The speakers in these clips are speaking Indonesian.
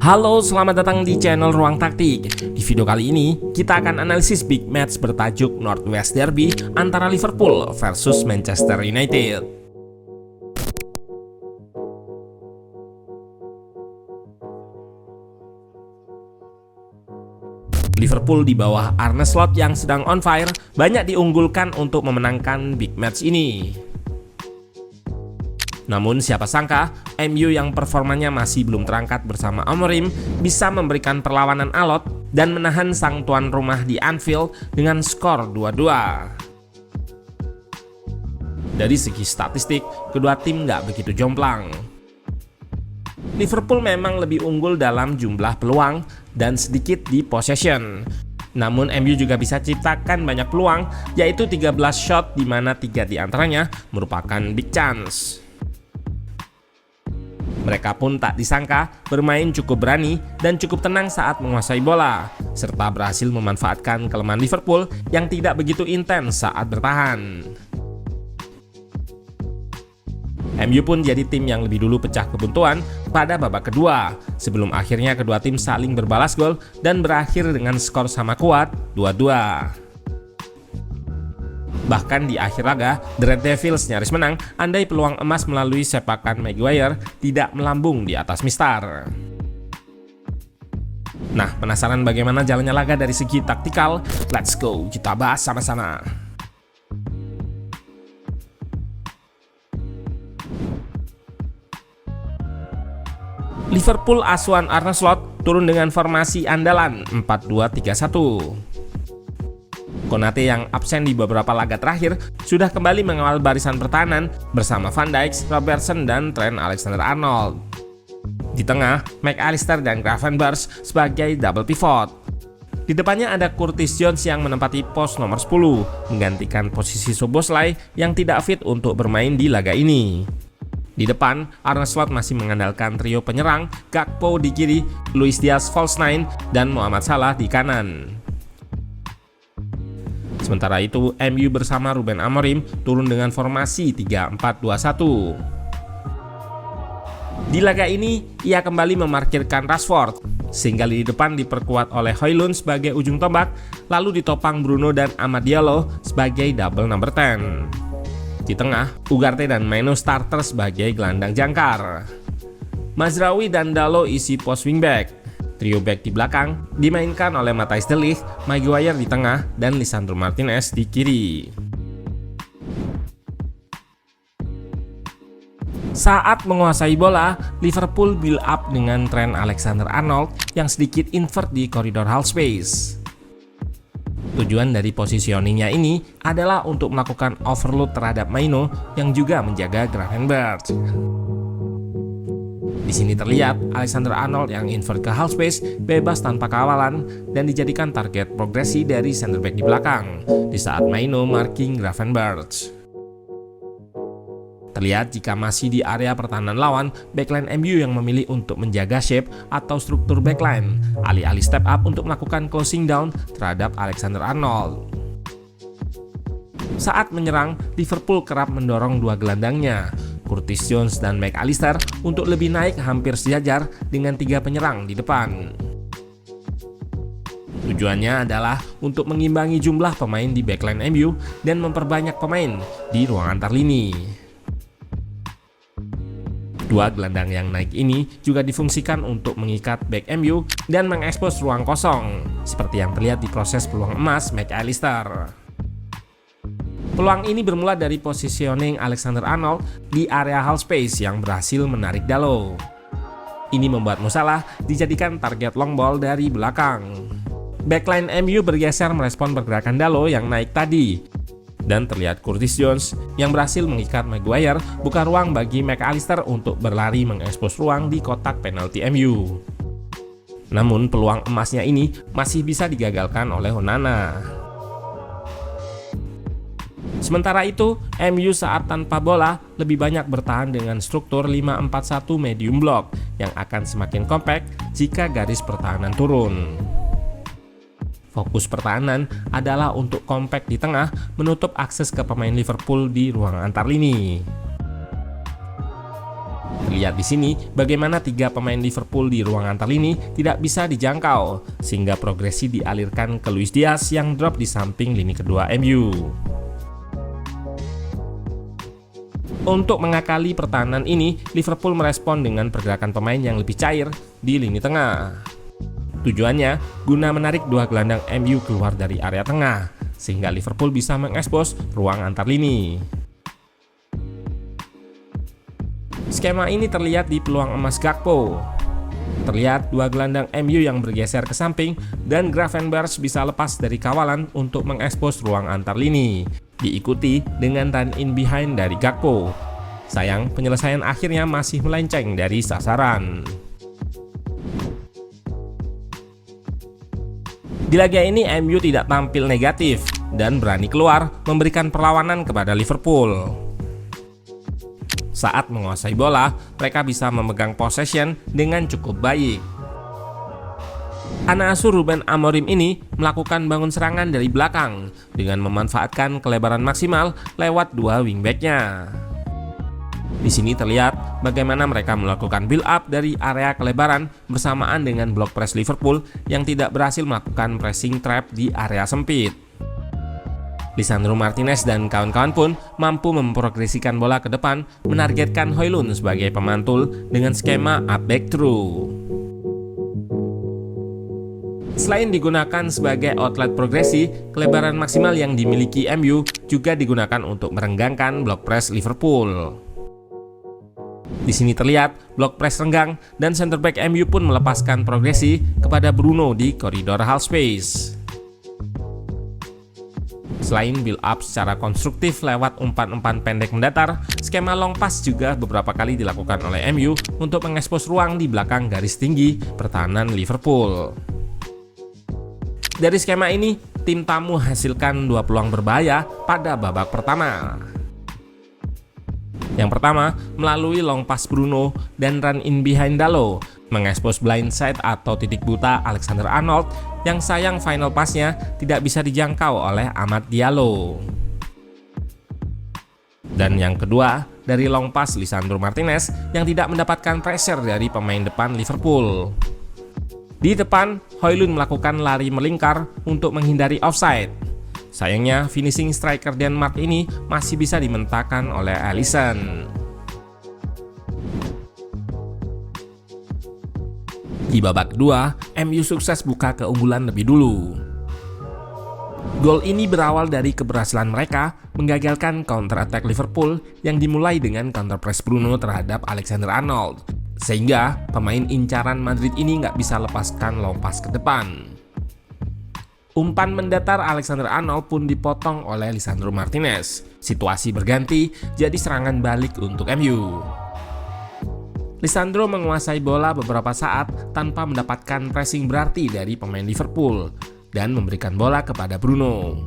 Halo, selamat datang di channel Ruang Taktik. Di video kali ini, kita akan analisis big match bertajuk Northwest Derby antara Liverpool versus Manchester United. Liverpool di bawah Arne Slot yang sedang on fire banyak diunggulkan untuk memenangkan big match ini. Namun siapa sangka, MU yang performanya masih belum terangkat bersama Amorim bisa memberikan perlawanan alot dan menahan sang tuan rumah di Anfield dengan skor 2-2. Dari segi statistik, kedua tim nggak begitu jomplang. Liverpool memang lebih unggul dalam jumlah peluang dan sedikit di possession. Namun MU juga bisa ciptakan banyak peluang, yaitu 13 shot di mana 3 diantaranya merupakan big chance. Mereka pun tak disangka bermain cukup berani dan cukup tenang saat menguasai bola, serta berhasil memanfaatkan kelemahan Liverpool yang tidak begitu intens saat bertahan. MU pun jadi tim yang lebih dulu pecah kebuntuan pada babak kedua, sebelum akhirnya kedua tim saling berbalas gol dan berakhir dengan skor sama kuat 2-2. Bahkan di akhir laga, The Red Devils nyaris menang andai peluang emas melalui sepakan Maguire tidak melambung di atas mistar. Nah, penasaran bagaimana jalannya laga dari segi taktikal? Let's go, kita bahas sama-sama. Liverpool asuhan Arne Slot turun dengan formasi andalan 4-2-3-1. Konate yang absen di beberapa laga terakhir sudah kembali mengawal barisan pertahanan bersama Van Dijk, Robertson, dan Trent Alexander-Arnold. Di tengah, McAllister dan Gravenberch sebagai double pivot. Di depannya ada Curtis Jones yang menempati pos nomor 10, menggantikan posisi Szoboszlai yang tidak fit untuk bermain di laga ini. Di depan, Arne Slot masih mengandalkan trio penyerang Gakpo di kiri, Luis Diaz false nine, dan Mohamed Salah di kanan. Sementara itu, MU bersama Ruben Amorim turun dengan formasi 3-4-2-1. Di laga ini, ia kembali memarkirkan Rashford, sehingga di depan diperkuat oleh Højlund sebagai ujung tombak, lalu ditopang Bruno dan Amad Diallo sebagai double number 10. Di tengah, Ugarte dan Mainoo starter sebagai gelandang jangkar. Mazraoui dan Dalot isi pos wingback. Trio back di belakang dimainkan oleh Matthijs de Ligt, Maguire di tengah, dan Lisandro Martinez di kiri. Saat menguasai bola, Liverpool build up dengan Trent Alexander-Arnold yang sedikit invert di koridor half space. Tujuan dari positioningnya ini adalah untuk melakukan overload terhadap Mainoo yang juga menjaga Gravenberch. Di sini terlihat Alexander-Arnold yang invert ke half space bebas tanpa kawalan dan dijadikan target progresi dari center back di belakang di saat Mainoo marking Gravenberch. Terlihat jika masih di area pertahanan lawan, backline MU yang memilih untuk menjaga shape atau struktur backline, alih-alih step up untuk melakukan closing down terhadap Alexander-Arnold. Saat menyerang, Liverpool kerap mendorong dua gelandangnya, Curtis Jones dan McAllister, untuk lebih naik hampir sejajar dengan 3 penyerang di depan. Tujuannya adalah untuk mengimbangi jumlah pemain di backline MU dan memperbanyak pemain di ruang antar lini. Dua gelandang yang naik ini juga difungsikan untuk mengikat back MU dan mengekspos ruang kosong, seperti yang terlihat di proses peluang emas McAllister. Peluang ini bermula dari positioning Alexander-Arnold di area half space yang berhasil menarik Dalot. Ini membuat Mo Salah dijadikan target long ball dari belakang. Backline MU bergeser merespon pergerakan Dalot yang naik tadi. Dan terlihat Curtis Jones yang berhasil mengikat Maguire buka ruang bagi McAllister untuk berlari mengekspos ruang di kotak penalti MU. Namun peluang emasnya ini masih bisa digagalkan oleh Onana. Sementara itu, MU saat tanpa bola lebih banyak bertahan dengan struktur 5-4-1 medium block yang akan semakin kompak jika garis pertahanan turun. Fokus pertahanan adalah untuk kompak di tengah, menutup akses ke pemain Liverpool di ruang antar lini. Dilihat di sini bagaimana 3 pemain Liverpool di ruang antar lini tidak bisa dijangkau, sehingga progresi dialirkan ke Luis Diaz yang drop di samping lini kedua MU. Untuk mengakali pertahanan ini, Liverpool merespon dengan pergerakan pemain yang lebih cair di lini tengah. Tujuannya guna menarik 2 gelandang MU keluar dari area tengah, sehingga Liverpool bisa mengekspos ruang antar lini. Skema ini terlihat di peluang emas Gakpo. Terlihat 2 gelandang MU yang bergeser ke samping dan Gravenberch bisa lepas dari kawalan untuk mengekspos ruang antar lini, diikuti dengan run in behind dari Gakpo. Sayang, penyelesaian akhirnya masih melenceng dari sasaran. Di laga ini MU tidak tampil negatif dan berani keluar memberikan perlawanan kepada Liverpool. Saat menguasai bola, mereka bisa memegang possession dengan cukup baik. Anak asuh Ruben Amorim ini melakukan bangun serangan dari belakang dengan memanfaatkan kelebaran maksimal lewat 2 wingback-nya. Di sini terlihat bagaimana mereka melakukan build up dari area kelebaran bersamaan dengan blok press Liverpool yang tidak berhasil melakukan pressing trap di area sempit. Lisandro Martinez dan kawan-kawan pun mampu memprogresikan bola ke depan, menargetkan Højlund sebagai pemantul dengan skema up back through. Selain digunakan sebagai outlet progresi, kelebaran maksimal yang dimiliki MU juga digunakan untuk merenggangkan blok press Liverpool. Di sini terlihat blok press renggang dan center back MU pun melepaskan progresi kepada Bruno di koridor half space. Selain build up secara konstruktif lewat umpan-umpan pendek mendatar, skema long pass juga beberapa kali dilakukan oleh MU untuk mengekspos ruang di belakang garis tinggi pertahanan Liverpool. Dari skema ini, tim tamu hasilkan 2 peluang berbahaya pada babak pertama. Yang pertama, melalui long pass Bruno dan run in behind Dalot, mengekspos blind side atau titik buta Alexander Arnold yang sayang final pass-nya tidak bisa dijangkau oleh Amad Diallo. Dan yang kedua, dari long pass Lisandro Martinez yang tidak mendapatkan pressure dari pemain depan Liverpool. Di depan, Højlund melakukan lari melingkar untuk menghindari offside. Sayangnya, finishing striker Denmark ini masih bisa dimentahkan oleh Alisson. Di babak kedua, MU sukses buka keunggulan lebih dulu. Gol ini berawal dari keberhasilan mereka menggagalkan counter attack Liverpool yang dimulai dengan counter press Bruno terhadap Alexander Arnold, sehingga pemain incaran Madrid ini nggak bisa lepaskan long pass ke depan. Umpan mendatar Alexander Arnold pun dipotong oleh Lisandro Martinez. Situasi berganti jadi serangan balik untuk MU. Lisandro menguasai bola beberapa saat tanpa mendapatkan pressing berarti dari pemain Liverpool dan memberikan bola kepada Bruno.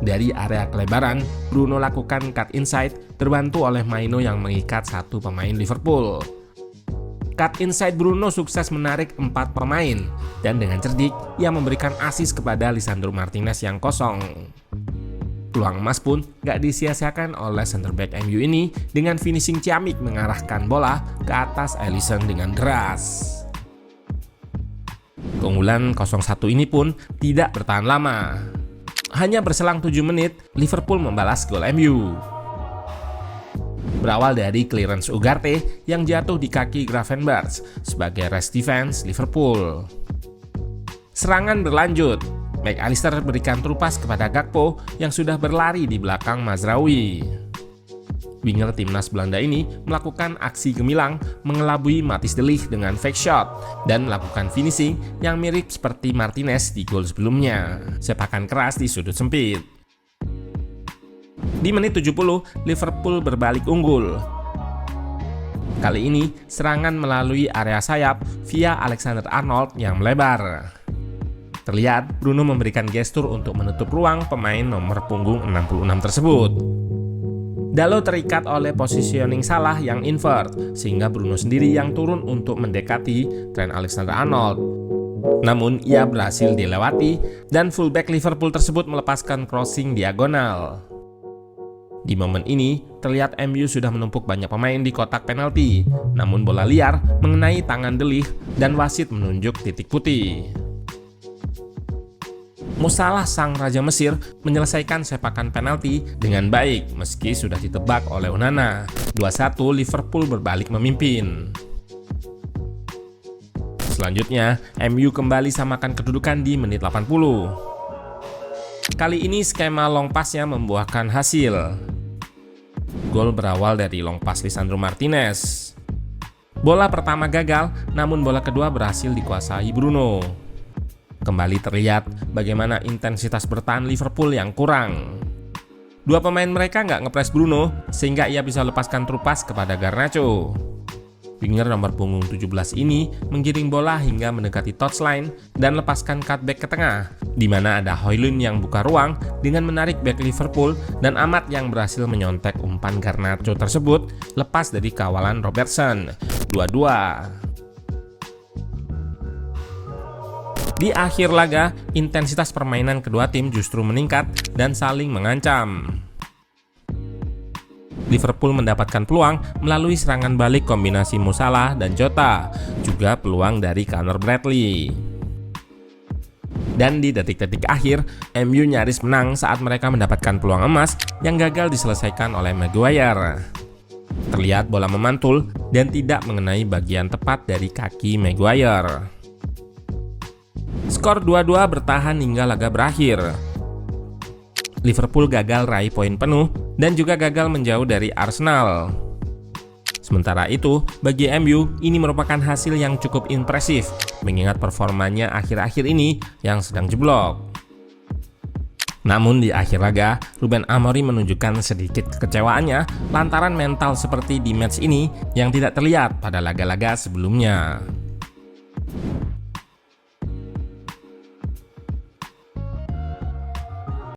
Dari area kelebaran, Bruno lakukan cut inside terbantu oleh Maino yang mengikat 1 pemain Liverpool. Cut inside Bruno sukses menarik 4 pemain dan dengan cerdik ia memberikan assist kepada Lisandro Martinez yang kosong. Peluang emas pun gak disia-siakan oleh center back MU ini dengan finishing ciamik mengarahkan bola ke atas Alisson dengan deras. Keunggulan 0-1 ini pun tidak bertahan lama. Hanya berselang 7 menit, Liverpool membalas gol MU. Berawal dari clearance Ugarte yang jatuh di kaki Gravenberch sebagai rest defense Liverpool. Serangan berlanjut. McAllister berikan terupas kepada Gakpo yang sudah berlari di belakang Mazraoui. Winger timnas Belanda ini melakukan aksi gemilang mengelabui Matthijs de Ligt dengan fake shot dan melakukan finishing yang mirip seperti Martinez di gol sebelumnya. Sepakan keras di sudut sempit. Di menit 70, Liverpool berbalik unggul. Kali ini, serangan melalui area sayap via Alexander Arnold yang melebar. Terlihat, Bruno memberikan gestur untuk menutup ruang pemain nomor punggung 66 tersebut. Dalot terikat oleh positioning salah yang invert, sehingga Bruno sendiri yang turun untuk mendekati Trent Alexander-Arnold. Namun, ia berhasil dilewati dan fullback Liverpool tersebut melepaskan crossing diagonal. Di momen ini, terlihat MU sudah menumpuk banyak pemain di kotak penalti, namun bola liar mengenai tangan De Ligt dan wasit menunjuk titik putih. Mo Salah sang Raja Mesir menyelesaikan sepakan penalti dengan baik meski sudah ditebak oleh Onana. 2-1 Liverpool berbalik memimpin. Selanjutnya, MU kembali samakan kedudukan di menit 80. Kali ini skema long pass-nya membuahkan hasil. Gol berawal dari long pass Lisandro Martinez. Bola pertama gagal, namun bola kedua berhasil dikuasai Bruno. Kembali terlihat bagaimana intensitas bertahan Liverpool yang kurang. Dua pemain mereka nggak ngepres Bruno, sehingga ia bisa lepaskan trupas kepada Garnacho. Winger nomor punggung 17 ini menggiring bola hingga mendekati touchline dan lepaskan cutback ke tengah, di mana ada Højlund yang buka ruang dengan menarik back Liverpool dan Amat yang berhasil menyontek umpan Garnacho tersebut lepas dari kawalan Robertson. 2-2. Di akhir laga, intensitas permainan kedua tim justru meningkat dan saling mengancam. Liverpool mendapatkan peluang melalui serangan balik kombinasi Mo Salah dan Jota, juga peluang dari Conor Bradley. Dan di detik-detik akhir, MU nyaris menang saat mereka mendapatkan peluang emas yang gagal diselesaikan oleh Maguire. Terlihat bola memantul dan tidak mengenai bagian tepat dari kaki Maguire. Skor 2-2 bertahan hingga laga berakhir. Liverpool gagal raih poin penuh dan juga gagal menjauh dari Arsenal. Sementara itu, bagi MU, ini merupakan hasil yang cukup impresif, mengingat performanya akhir-akhir ini yang sedang jeblok. Namun di akhir laga, Ruben Amorim menunjukkan sedikit kekecewaannya lantaran mental seperti di match ini yang tidak terlihat pada laga-laga sebelumnya.